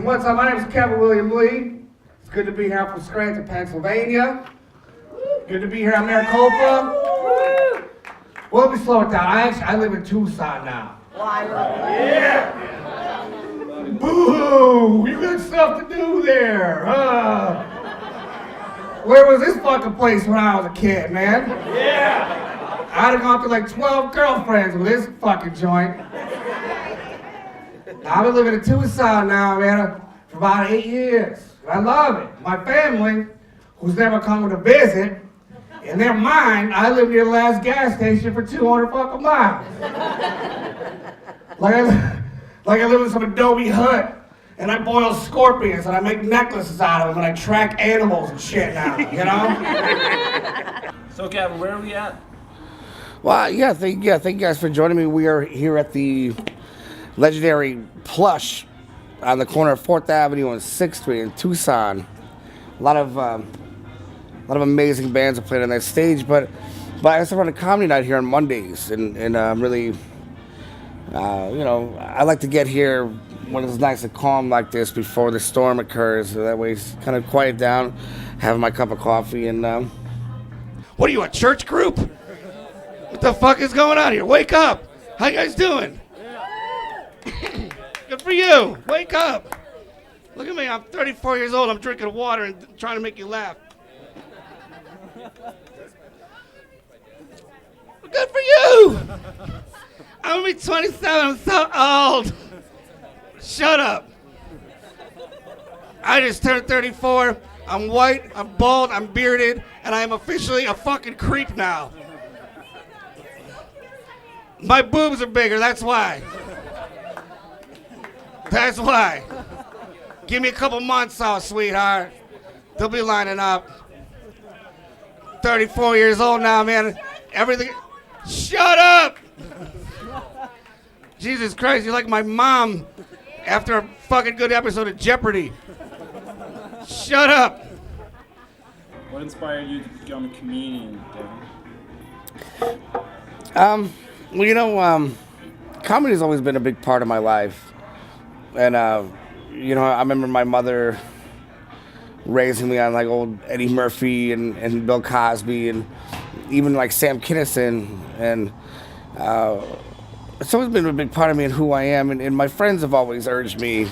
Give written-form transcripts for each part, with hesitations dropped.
What's up? My name is Kevin William Lee. It's good to be here from Scranton, Pennsylvania. Good to be here in Maricopa. Well, let me slow it down. I live in Tucson now. Yeah. Boo! You got stuff to do there. Where was this fucking place when I was a kid, man? Yeah. I'd have gone through like 12 girlfriends with this fucking joint. I've been living in Tucson now, man, for about 8 years. I love it. My family, who's never come to visit, in their mind, I live near the last gas station for 200 fucking miles. Like I live in some adobe hut, and I boil scorpions, and I make necklaces out of them, and I track animals and shit now, you know? So, Gavin, where are we at? Well, thank you guys for joining me. We are here at the legendary Plush on the corner of 4th Avenue and 6th Street in Tucson. A lot of amazing bands have played on that stage, but I also run a comedy night here on Mondays, and I'm really, I like to get here when it's nice and calm like this before the storm occurs, so that way it's kind of quiet down, have my cup of coffee, and what are you, a church group? What the fuck is going on here? Wake up! How you guys doing? Good for you. Wake up. Look at me. I'm 34 years old. I'm drinking water and trying to make you laugh. Good for you. I'm going to be 27. I'm so old. Shut up. I just turned 34. I'm white. I'm bald. I'm bearded. And I am officially a fucking creep now. My boobs are bigger. That's why. That's why. Give me a couple months off, sweetheart. They'll be lining up. 34 years old now, man. Everything. Shut up! Jesus Christ, you're like my mom after a fucking good episode of Jeopardy. Shut up! What inspired you to become a comedian, Well, comedy's always been a big part of my life. And, I remember my mother raising me on, like, old Eddie Murphy and Bill Cosby and even, like, Sam Kinison. And it's always been a big part of me and who I am. And my friends have always urged me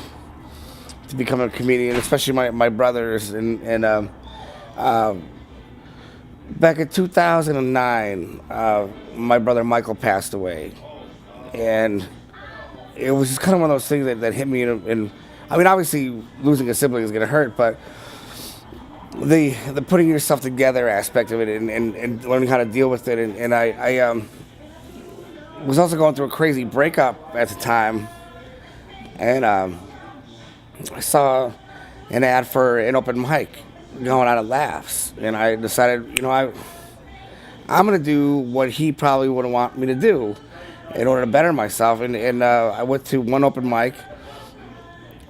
to become a comedian, especially my brothers. And back in 2009, my brother Michael passed away. And it was just kind of one of those things that hit me. And I mean, obviously, losing a sibling is going to hurt, but the putting yourself together aspect of it and learning how to deal with it. And I was also going through a crazy breakup at the time. And I saw an ad for an open mic going out of Laughs. And I decided, I'm going to do what he probably would want me to do in order to better myself, and I went to one open mic,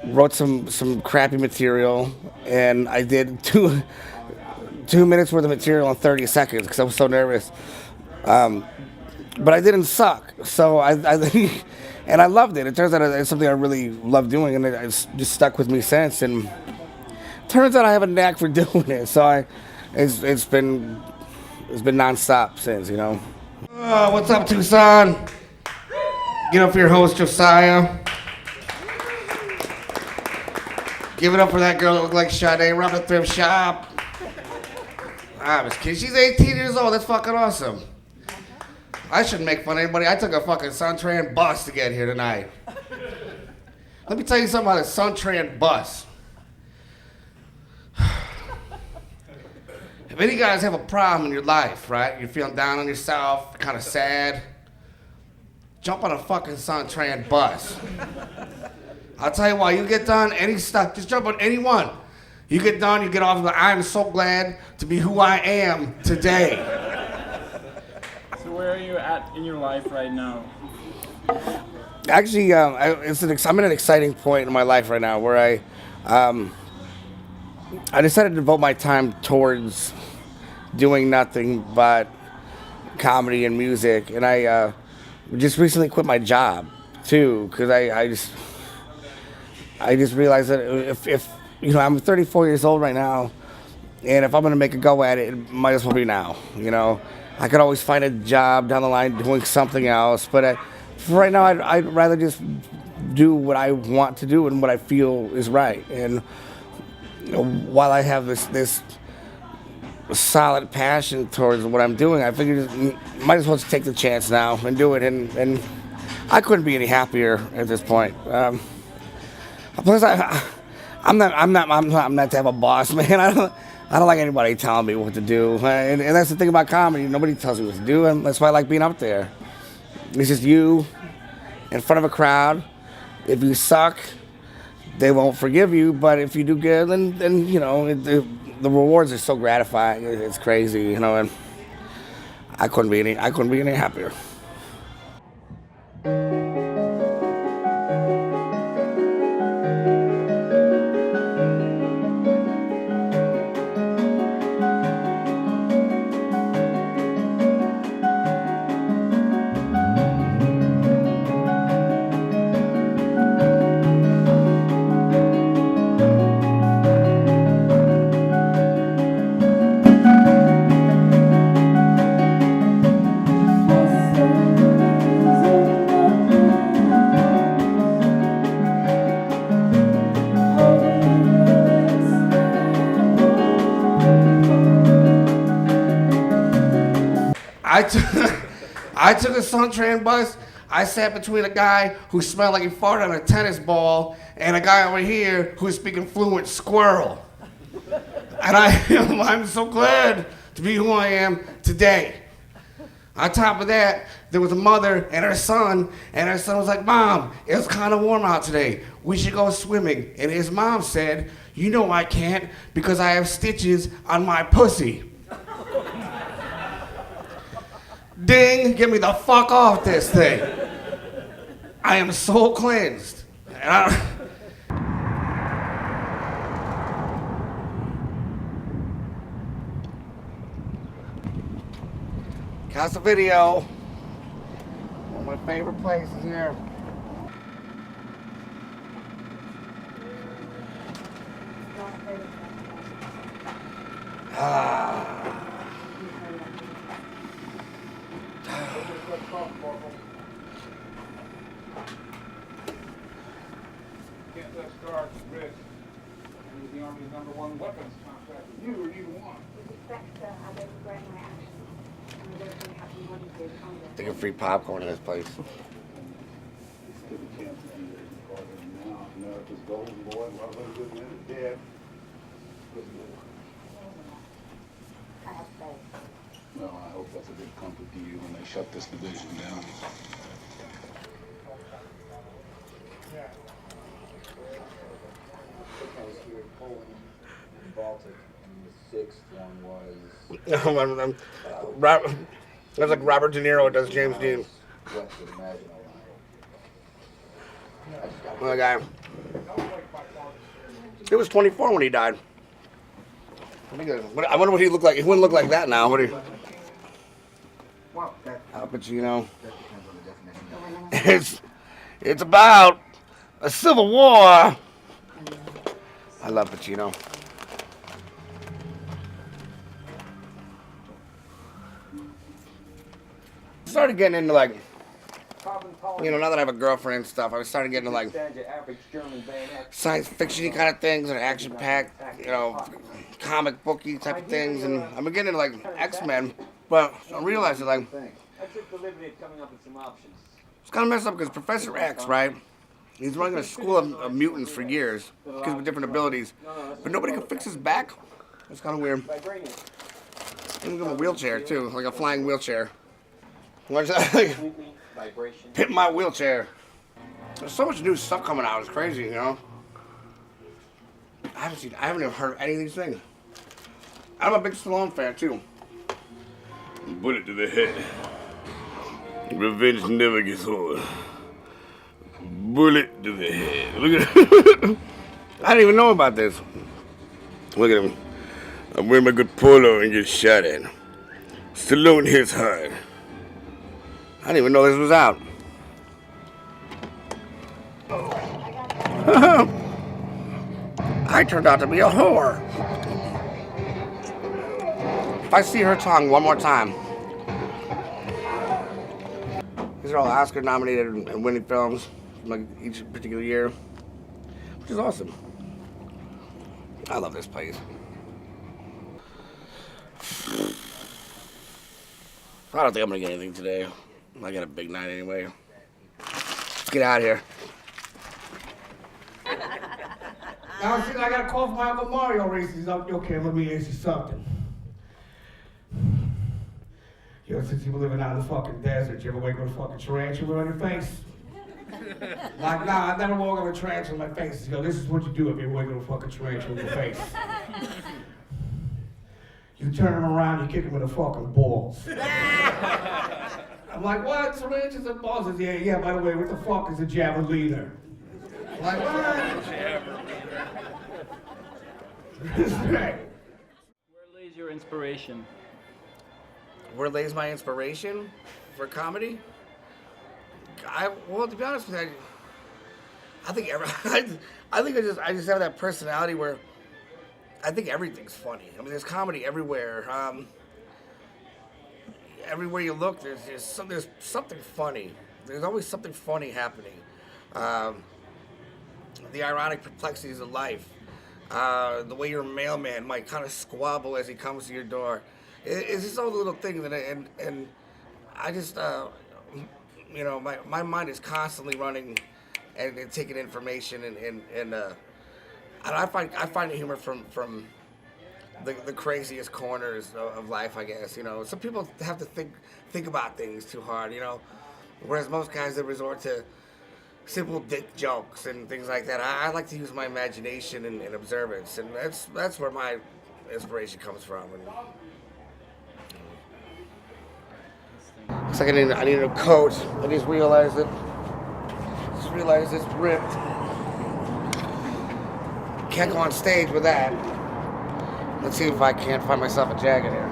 wrote some crappy material, and I did two minutes worth of material in 30 seconds because I was so nervous. But I didn't suck, so I and I loved it. It turns out it's something I really love doing, and it's just stuck with me since. And turns out I have a knack for doing it, so it's been nonstop since, What's up, Tucson? Give it up for your host, Josiah. Give it up for that girl that looked like Sade, run the thrift shop. I was kidding. She's 18 years old. That's fucking awesome. I shouldn't make fun of anybody. I took a fucking Suntran bus to get here tonight. Let me tell you something about a Suntran bus. If any guys have a problem in your life, right? You're feeling down on yourself, kind of sad. Jump on a fucking Suntran bus. I'll tell you why. You get done, any stuff, just jump on any one. You get done, you get off, but I'm so glad to be who I am today. So where are you at in your life right now? Actually, I'm at an exciting point in my life right now where I decided to devote my time towards doing nothing but comedy and music, and I just recently quit my job too because I just realized that if you know, I'm 34 years old right now, and if I'm gonna make a go at it, it might as well be now. You know, I could always find a job down the line doing something else, but for right now, I'd rather just do what I want to do and what I feel is right. And you know, while I have this solid passion towards what I'm doing, I figured might as well just take the chance now and do it. And I couldn't be any happier at this point. Plus, I'm not to have a boss, man. I don't like anybody telling me what to do. And that's the thing about comedy. Nobody tells me what to do, and that's why I like being up there. It's just you in front of a crowd. If you suck, they won't forgive you. But if you do good, then you know the rewards are so gratifying. It's crazy, you know. And I couldn't be any happier. I took, I took a Suntrain bus. I sat between a guy who smelled like he farted on a tennis ball and a guy over here who's speaking fluent squirrel. And I'm so glad to be who I am today. On top of that, there was a mother and her son was like, "Mom, it's kind of warm out today. We should go swimming." And his mom said, "You know I can't because I have stitches on my pussy." Ding, get me the fuck off this thing. I am so cleansed. Casa Video. One of my favorite places here. Can't touch guards and wrists. And was the Army's #1 weapons contractor. You or you want. Taking free popcorn in this place. America's golden boy, a lot of other good men are dead. Well, I hope that's a big comfort to you when they shut this division down. Baltic, and the sixth one was That's like Robert De Niro does James Dean. west of the Maginot Line. Well, guy. He was 24 when he died. I wonder what he looked like. He wouldn't look like that now, would he? Al Pacino. It's about a civil war. I love Pacino. Started getting into like, you know, now that I have a girlfriend and stuff, I started getting into like science fiction kind of things and action-packed, you know, comic booky type of things, and I'm beginning into like X-Men, but I'm realizing like it's kind of messed up because Professor X, right? He's running a school of mutants for years, kids with different abilities, but nobody can fix his back. It's kind of weird. Even give him a wheelchair too, like a flying wheelchair. What's that? Pit my wheelchair. There's so much new stuff coming out. It's crazy, you know. I haven't even heard of any of these things. I'm a big Stallone fan too. Bullet to the head. Revenge never gets old. Bullet to the head. Look at it. I didn't even know about this. Look at him. I'm wearing my good polo and get shot at. Stallone hits hard. I didn't even know this was out. I turned out to be a whore. If I see her tongue one more time, these are all Oscar-nominated and winning films from like each particular year, which is awesome. I love this place. I don't think I'm gonna get anything today. I got a big night anyway. Let's get out of here. Now, see, I got a call from my Uncle Mario races up. Okay, let me ask you something. Yo, since you were living out in the fucking desert, you ever wake up with a fucking tarantula on your face? Like, nah, I never woke up with a tarantula on my face. Yo, this is what you do if you wake up with a fucking tarantula on your face. You turn him around, you kick him in the fucking balls. I'm like, what? Tarantulas and balls? He says, yeah, by the way, what the fuck is a javeliner? I'm like, what? Right. Where lays your inspiration? Where lays my inspiration for comedy? Well, to be honest with you, I think I just have that personality where I think everything's funny. I mean, there's comedy everywhere. Everywhere you look, there's something funny. There's always something funny happening. The ironic perplexities of life. The way your mailman might kind of squabble as he comes to your door. It's just all the little things, and I just, my mind is constantly running and taking information, and I find the humor from the craziest corners of life, I guess. You know, some people have to think about things too hard, you know, whereas most guys that resort to simple dick jokes and things like that. I like to use my imagination and observance, and that's where my inspiration comes from. Looks like I need a coat. I just realized it. It's ripped. Can't go on stage with that. Let's see if I can't find myself a jacket here.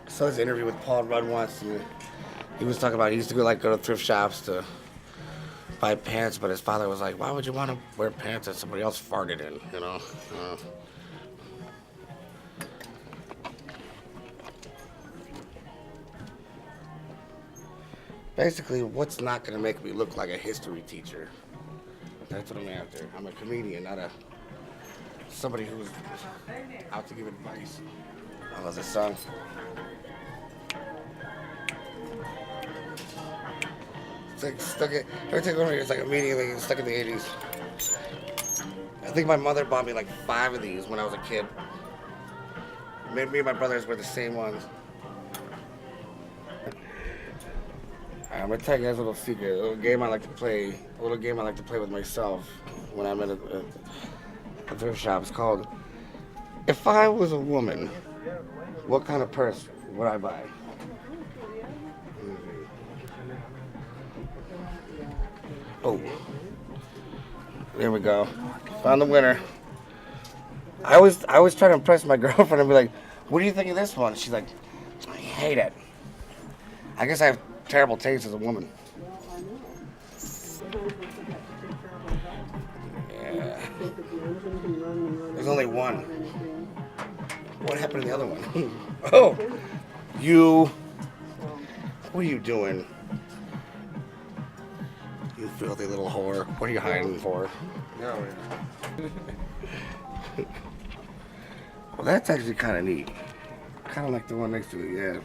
I saw this interview with Paul Rudd once, and he was talking about he used to go to thrift shops to buy pants, but his father was like, "Why would you want to wear pants that somebody else farted in?" You know. Basically, what's not going to make me look like a history teacher? That's what I'm after. I'm a comedian, not somebody who's out to give advice. I love this song. It's like stuck in, every time I go over here, it's like immediately stuck in the 80s. I think my mother bought me like 5 of these when I was a kid. Me and my brothers were the same ones. I'm gonna tell you guys a little secret, a little game I like to play with myself when I'm at a thrift shop. It's called, if I was a woman, what kind of purse would I buy? Oh, there we go. Found the winner. I always try to impress my girlfriend and be like, "What do you think of this one?" She's like, "I hate it." I guess I have terrible taste as a woman. Yeah. There's only one. What happened to the other one? Oh, you. What are you doing? You filthy little whore. What are you hiding for? No. Well, that's actually kind of neat. Kind of like the one next to it, yeah.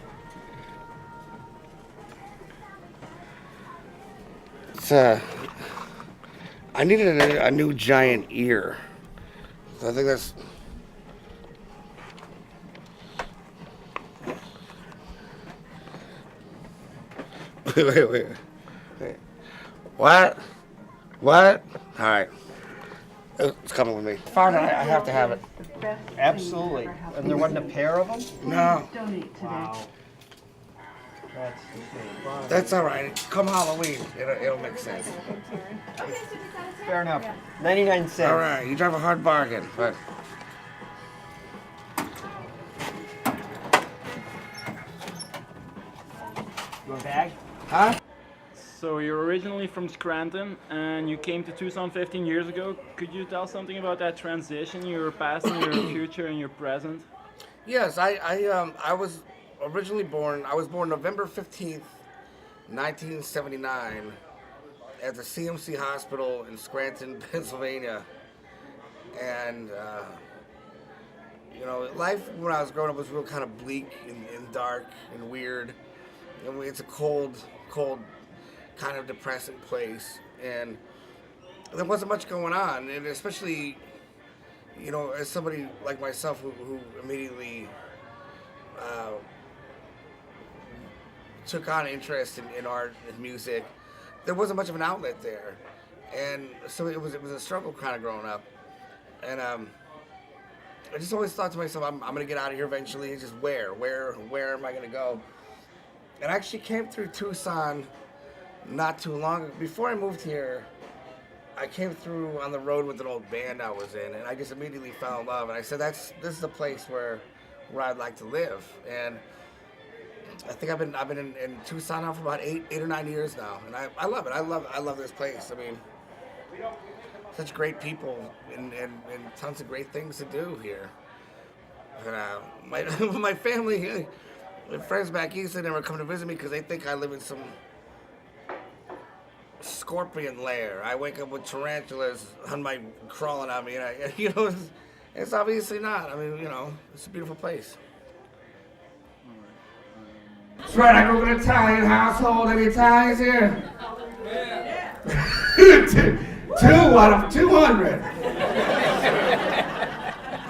It's, I needed a new giant ear. So I think that's... Wait. What? All right. It's coming with me. Fine, I have to have it. Absolutely. And there wasn't a pair of them? No. Wow. That's all right. Come Halloween, it'll make sense. Okay, so just out of Fair enough. 99 cents. All right, you drive a hard bargain, but You want a bag? huh? So you're originally from Scranton and you came to Tucson 15 years ago. Could you tell something about that transition, your past and your future and your present? Yes, I was originally born. I was born November 15th, 1979, at the CMC Hospital in Scranton, Pennsylvania, and you know, life when I was growing up was real kind of bleak and dark and weird. And it's a cold, kind of depressing place, and there wasn't much going on, and especially, you know, as somebody like myself who immediately took on interest in art and music, there wasn't much of an outlet there, and so it was a struggle kind of growing up, and I just always thought to myself, I'm gonna get out of here eventually. It's just where am I gonna go? And I actually came through Tucson not too long before I moved here. I came through on the road with an old band I was in, and I just immediately fell in love. And I said, this is the place where I'd like to live. And I think I've been in Tucson now for about eight or 9 years now, and I love it. I love this place. I mean, such great people and tons of great things to do here. And my family. My friends back east, they never come to visit me because they think I live in some scorpion lair. I wake up with tarantulas on my crawling on me, and you know, it's obviously not. I mean, you know, it's a beautiful place. That's right, I grew up in an Italian household. Any Italians here? Two out of 200.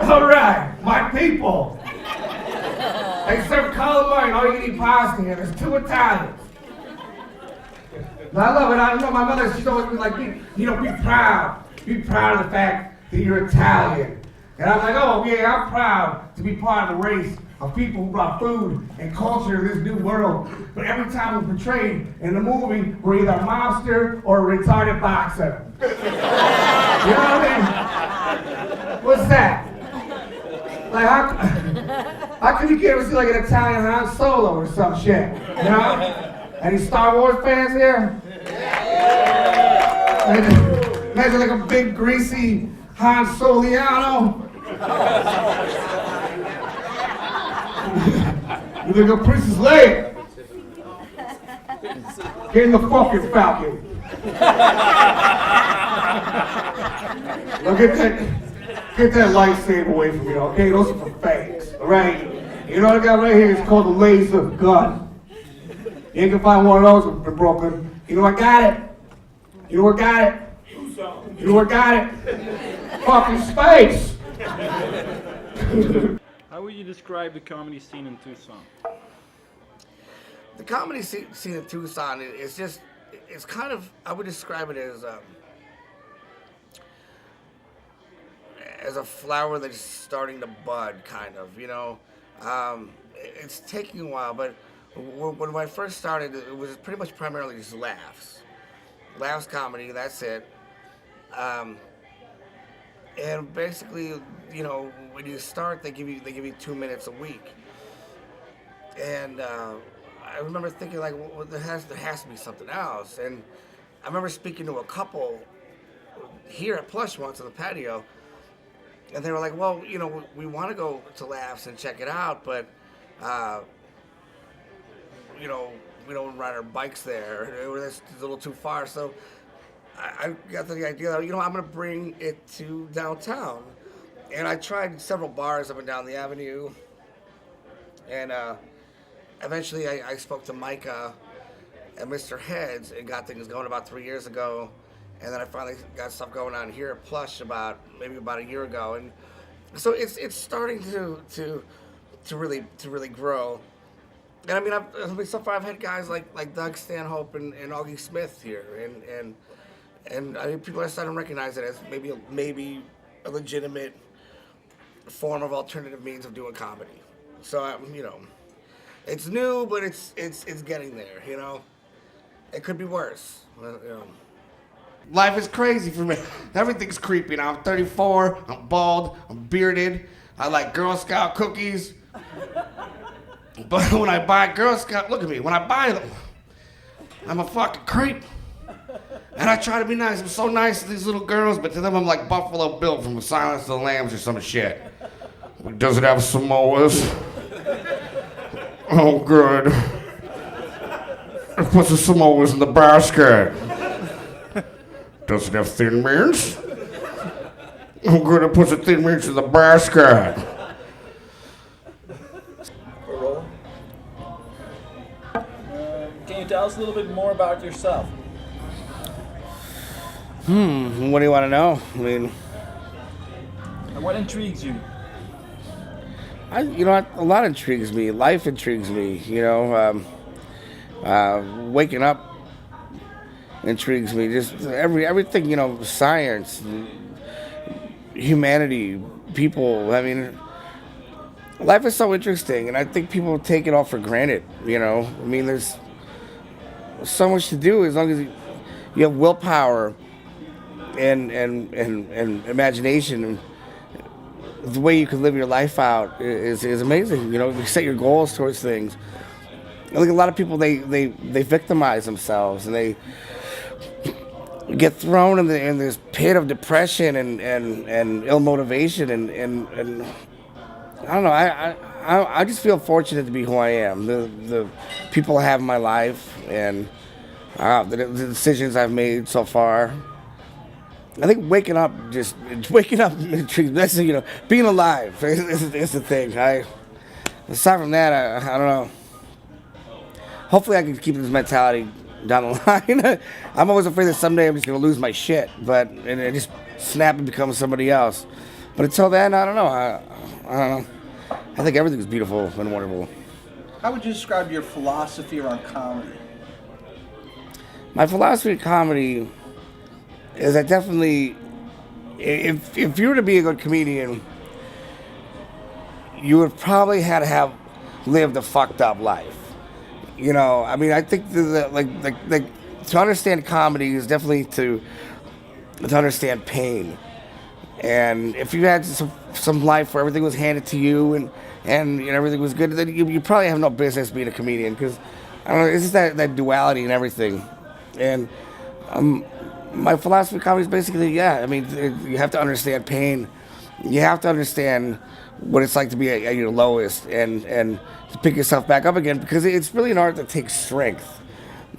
All right, my people. They serve calamari, all you can eat pasta here. There's 2 Italians. I love it. I know my mother, she's always been like, be proud. Be proud of the fact that you're Italian. And I'm like, oh yeah, I'm proud to be part of the race of people who brought food and culture to this new world. But every time we're portrayed in the movie, we're either a mobster or a retarded boxer. You know what I mean? What's that? Like, how can you get to see like an Italian Han Solo or some shit? You know? Any Star Wars fans here? Imagine like a big greasy Han Soliano. You look at Princess Leia. Get in the fucking Falcon. Now get that lightsaber away from me, okay? Those are for fakes, alright? You know what I got right here? It's called a laser gun. You ain't gonna find one of those in Brooklyn. You know I got it? You know where I got it? You know where I got it? Fucking space! How would you describe the comedy scene in Tucson? The comedy scene in Tucson is just, it's kind of, I would describe it as a flower that's starting to bud, kind of, you know. It's taking a while, but when I first started, it was pretty much primarily just laughs comedy, that's it. And basically, you know, when you start, they give you 2 minutes a week, and I remember thinking like, well, there has to be something else. And I remember speaking to a couple here at Plush once on the patio, and they were like, well, you know, we want to go to Laughs and check it out, but you know, we don't ride our bikes there. It's a little too far. So I got the idea that, you know, I'm going to bring it to downtown. And I tried several bars up and down the avenue. And eventually I spoke to Micah and Mr. Heads and got things going about 3 years ago. And then I finally got stuff going on here at Plush maybe about a year ago. And so it's starting to really grow. And I mean, so far I've had guys like Doug Stanhope and Augie Smith here, and I mean, people are starting to recognize it as maybe a legitimate form of alternative means of doing comedy. So you know, it's new, but it's getting there. You know, it could be worse. You know. life is crazy for me. Everything's creepy now. I'm 34, I'm bald, I'm bearded. I like Girl Scout cookies. But when I buy Girl Scout, look at me, when I buy them, I'm a fucking creep. And I try to be nice. I'm so nice to these little girls, but to them I'm like Buffalo Bill from Silence of the Lambs or some shit. Does it have Samoas? Oh, good. It puts the Samoas in the basket. Does it have Thin Mints? Oh, good. It puts the Thin Mints in the basket. Can you tell us a little bit more about yourself? What do you want to know? I mean, And what intrigues you? a lot intrigues me. Life intrigues me. Waking up intrigues me. Just everything. Science, humanity, people. I mean, life is so interesting, and I think people take it all for granted. I mean, there's so much to do as long as you have willpower and imagination. And the way you can live your life out is amazing. You set your goals towards things. I think a lot of people they victimize themselves and they get thrown in this pit of depression and ill motivation and I don't know. I just feel fortunate to be who I am. The people I have in my life and the decisions I've made so far. I think waking up intrigues. That's being alive is the thing. Aside from that, I don't know. Hopefully, I can keep this mentality down the line. I'm always afraid that someday I'm just gonna lose my shit, and I just snap and become somebody else. But until then, I don't know. I don't know. I think everything's beautiful and wonderful. How would you describe your philosophy around comedy? My philosophy of comedy is that definitely, if you were to be a good comedian, you would probably have lived a fucked up life. I mean, I think to understand comedy is definitely to understand pain. And if you had some life where everything was handed to you and everything was good, then you probably have no business being a comedian, because I don't know, it's just that duality and everything. And my philosophy of comedy is basically, I mean, you have to understand pain. You have to understand what it's like to be at your lowest and to pick yourself back up again, because it's really an art that takes strength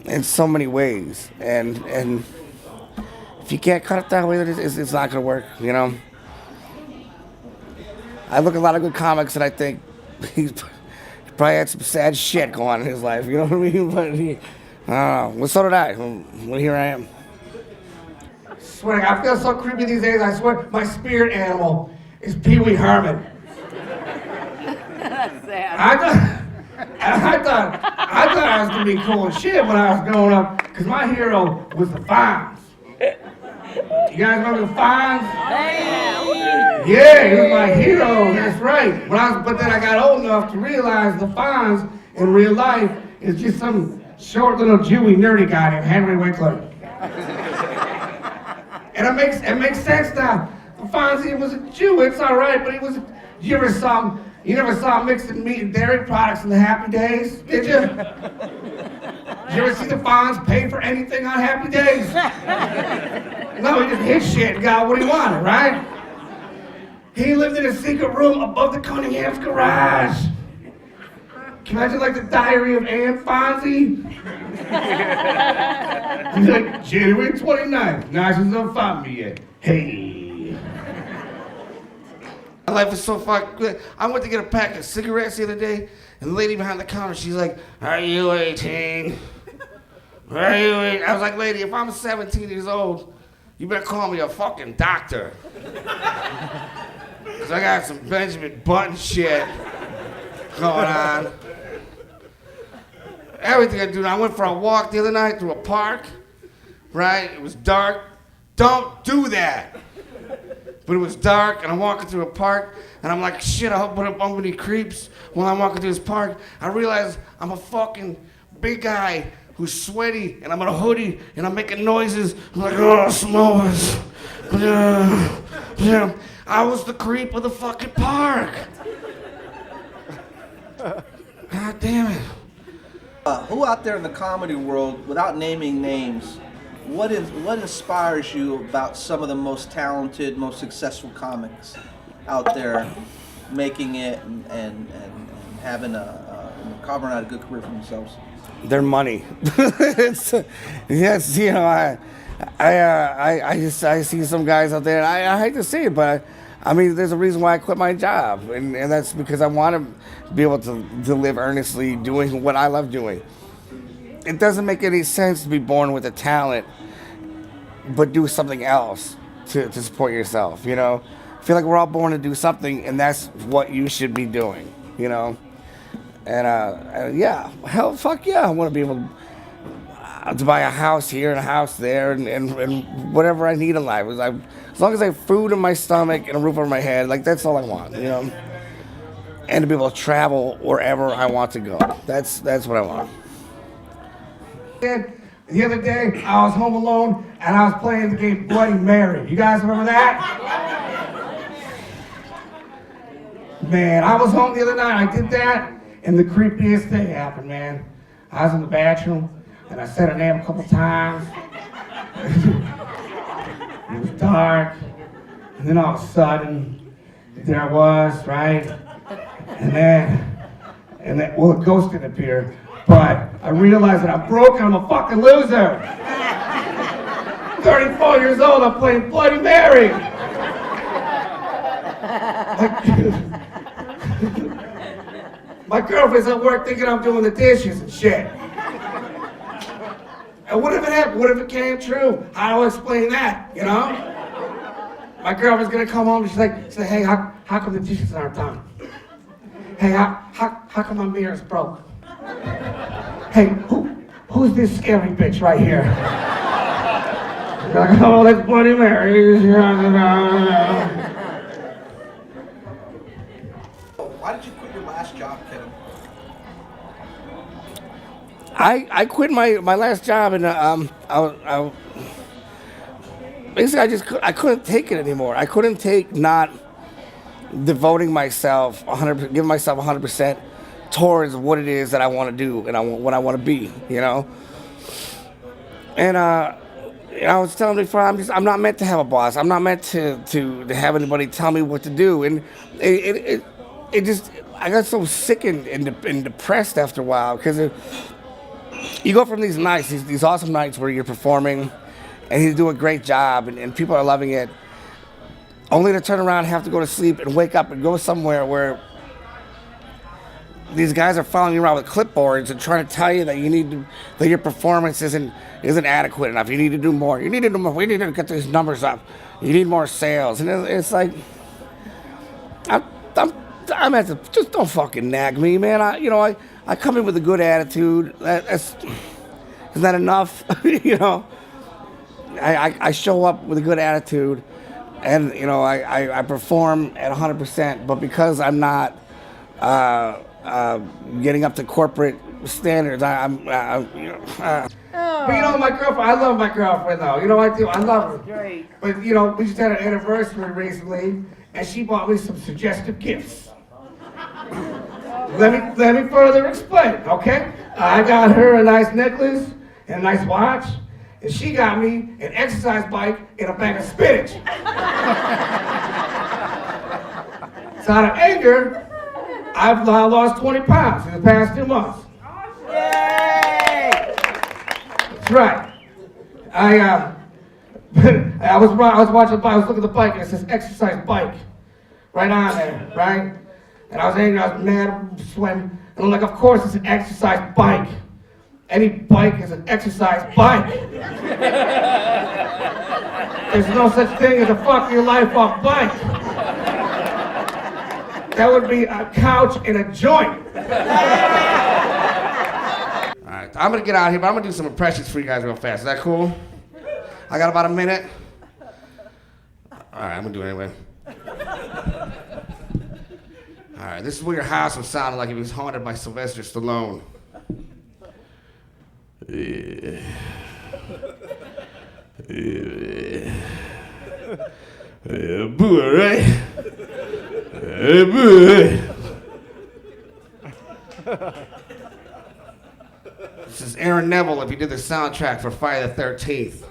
in so many ways. And if you can't cut it that way, then it's not going to work, I look at a lot of good comics and I think he's probably had some sad shit going on in his life, you know what I mean? But I don't know. Well, so did I. Well, here I am. Swear, I feel so creepy these days. I swear, my spirit animal is Pee Wee Herman. That's sad. I thought I was gonna be cool as shit when I was growing up, because my hero was the Fonz. You guys remember the Fonz? Yeah, he was my hero. That's right. But then I got old enough to realize the Fonz in real life is just some short little Jewy nerdy guy named Henry Winkler. And it makes sense now. Fonzie was a Jew, it's all right, but he was. You never saw him mixing meat and dairy products in the Happy Days, did you? Did you ever see the Fonz pay for anything on Happy Days? No, he just hit shit and got what he wanted, right? He lived in a secret room above the Cunningham's garage. Can you imagine like the Diary of Anne Fonzie? He's like, January 29th, Nazis don't find me yet. Hey. My life is so fucking good. I went to get a pack of cigarettes the other day, and the lady behind the counter, she's like, "Are you 18? Are you 18?" I was like, "Lady, if I'm 17 years old, you better call me a fucking doctor. Because I got some Benjamin Button shit going on." Everything I do. I went for a walk the other night through a park, right? It was dark. Don't do that. But it was dark, and I'm walking through a park, and I'm like, shit, I hope I don't bump any creeps while I'm walking through this park. I realize I'm a fucking big guy who's sweaty, and I'm in a hoodie, and I'm making noises. I'm like, oh, s'mores. Yeah. I was the creep of the fucking park. God damn it. Who out there in the comedy world, without naming names, what inspires you about some of the most talented, most successful comics out there making it and having carving out a good career for themselves? Their money. Yes, you know, I see some guys out there. I hate to say it, but I mean, there's a reason why I quit my job, and that's because I want to be able to live earnestly doing what I love doing. It doesn't make any sense to be born with a talent, but do something else to support yourself. You know, I feel like we're all born to do something, and that's what you should be doing. You know. And yeah, hell, fuck yeah, I want to be able to buy a house here and a house there and whatever I need in life. As long as I have food in my stomach and a roof over my head, like that's all I want, you know. And to be able to travel wherever I want to go. That's what I want. The other day, I was home alone and I was playing the game Bloody Mary. You guys remember that? Man, I was home the other night, I did that. And the creepiest thing happened, man. I was in the bathroom, and I said her name a couple times. It was dark, and then all of a sudden, there I was, right? And then, well, a ghost didn't appear, but I realized that I'm broken, I'm a fucking loser. 34 years old, I'm playing Bloody Mary. My girlfriend's at work thinking I'm doing the dishes and shit. And what if it happened? What if it came true? How do I explain that, you know? My girlfriend's gonna come home and she's like, hey, how come the dishes aren't done? Hey, how come my mirror's broke? Hey, who's this scary bitch right here? Like, oh, that's Bloody Mary. Why did you quit your last job, Kevin? I quit my last job and I basically I couldn't take it anymore. I couldn't take not devoting myself 100%, giving myself 100% towards what it is that I want to do and what I want to be, you know. And I was telling before, I'm not meant to have a boss. I'm not meant to have anybody tell me what to do. And it just, I got so sick and depressed after a while because you go from these nights, these awesome nights where you're performing and you do a great job and people are loving it, only to turn around and have to go to sleep and wake up and go somewhere where these guys are following you around with clipboards and trying to tell you that that your performance isn't adequate enough. You need to do more. You need to do more. We need to get these numbers up. You need more sales. And it's like, I'm at the, just don't fucking nag me, man. I come in with a good attitude. Isn't that enough? You know, I show up with a good attitude, and you know I perform at 100%. But because I'm not getting up to corporate standards, But you know, my girlfriend, I love my girlfriend though. You know, I do. I love her. Great. But you know, we just had an anniversary recently, and she bought me some suggestive gifts. Let me further explain, okay? I got her a nice necklace and a nice watch, and she got me an exercise bike and a bag of spinach. So out of anger, I've lost 20 pounds in the past 2 months. Yay! That's right. I was watching the bike, I was looking at the bike, and it says exercise bike right on there, right? And I was angry, I was mad, I was sweating. And I'm like, of course it's an exercise bike. Any bike is an exercise bike. There's no such thing as a fuck your life off bike. That would be a couch and a joint. All right, I'm gonna get out of here, but I'm gonna do some impressions for you guys real fast. Is that cool? I got about a minute. All right, I'm gonna do it anyway. All right, this is what your house would sound like if it was haunted by Sylvester Stallone. Boo, right? Boo. This is Aaron Neville if he did the soundtrack for Friday the 13th.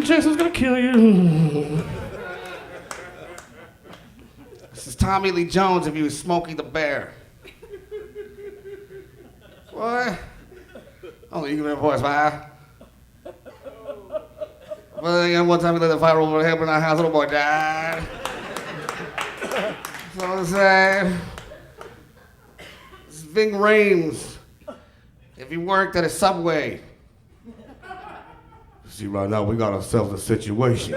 Jason's gonna kill you. This is Tommy Lee Jones if he was Smokey the Bear. What? Only you can hear a voice, man. Well, one time we let the fire over the head in our house, little boy died. That's all I'm saying. This is Ving Rhames. If you worked at a Subway. See, right now, we got ourselves a situation.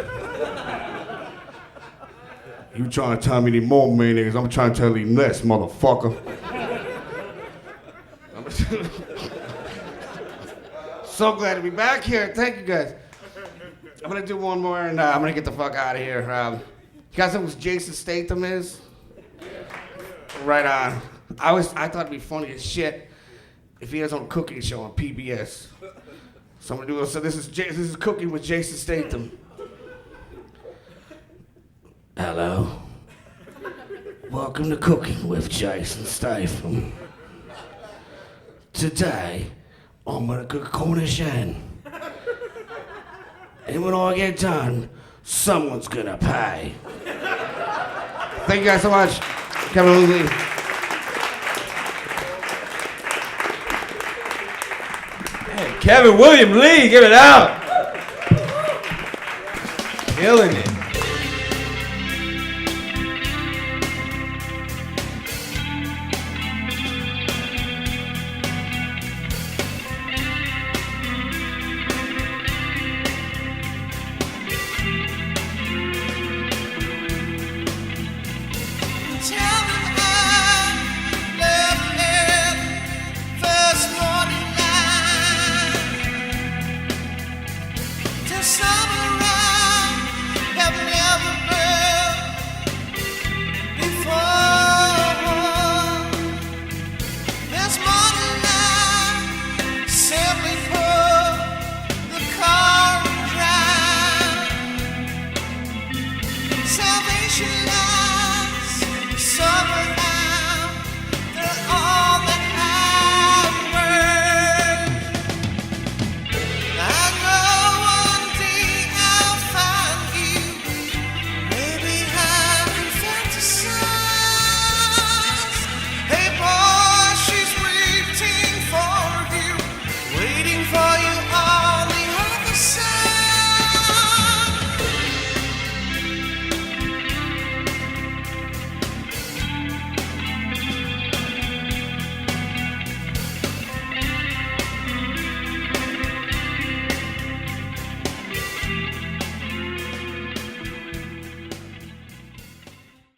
You trying to tell me any more mayonnaise, I'm trying to tell you less, motherfucker. So glad to be back here. Thank you, guys. I'm gonna do one more and I'm gonna get the fuck out of here. You guys know who Jason Statham is? Right on. I thought it'd be funny as shit if he has on a cooking show on PBS. So I'm gonna do so. This is Cooking with Jason Statham. Hello. Welcome to Cooking with Jason Statham. Today, I'm gonna cook Cornish hen. And when I get done, someone's gonna pay. Thank you guys so much. Kevin Lee. Kevin William Lee, give it out. Killing it.